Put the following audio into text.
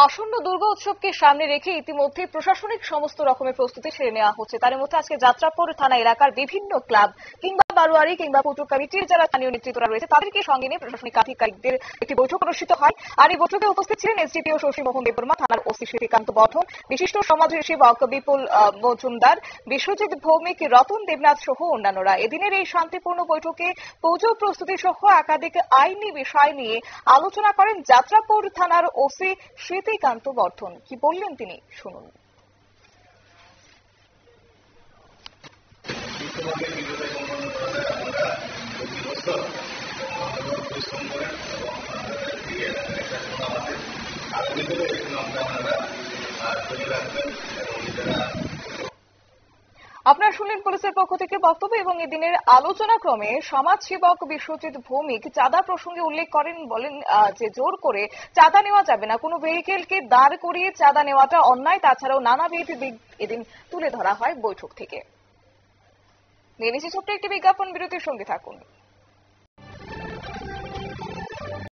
আসন্ন দুর্গা উৎসবকে সামনে রেখে ইতিমধ্যে প্রশাসনিক সমস্ত রকমের প্রস্তুতি সেরে নেওয়া হচ্ছে। তার মধ্যে আজকে যাত্রাপুর থানা এলাকার বিভিন্ন ক্লাব কিংবা বারোয়ারি কিংবা পুজো কমিটির যারা স্থানীয় নেতৃত্বরা রয়েছে তাদেরকে সঙ্গে নিয়ে প্রশাসনিক আধিকারিকদের একটি বৈঠক অনুষ্ঠিত হয়। আর এই বৈঠকে উপস্থিত ছিলেন এসডিপিও শশীমোহন দেববর্মা, থানার ওসি শ্রীকান্ত বর্ধন, বিশিষ্ট সমাজসেবক বিপুল মজুমদার, বিশ্বজিৎ ভৌমিক, রতন দেবনাথ সহ অন্যান্যরা। এদিনের এই শান্তিপূর্ণ বৈঠকে পুজো প্রস্তুতি সহ একাধিক আইনি বিষয় নিয়ে আলোচনা করেন যাত্রাপুর থানার ওসি শ্রীকান্ত বর্ধন। কি বললেন তিনি শুনুন। আপনারা শুনলেন পুলিশের পক্ষ থেকে বক্তব্য এবং এদিনের আলোচনা ক্রমে সমাজসেবক বিশ্বজিৎ ভৌমিক চাঁদা প্রসঙ্গে উল্লেখ করেন। বলেন যে জোর করে চাঁদা নেওয়া যাবে না, কোনো ভেহিকেলকে দাঁড় করিয়ে চাঁদা নেওয়াটা অন্যায়। তাছাড়াও নানাবিধ দিক এদিন তুলে ধরা হয় বৈঠক থেকে। নিয়ে নিচ্ছি ছোট্ট একটি বিজ্ঞাপন, বিরতির সঙ্গে থাকুন।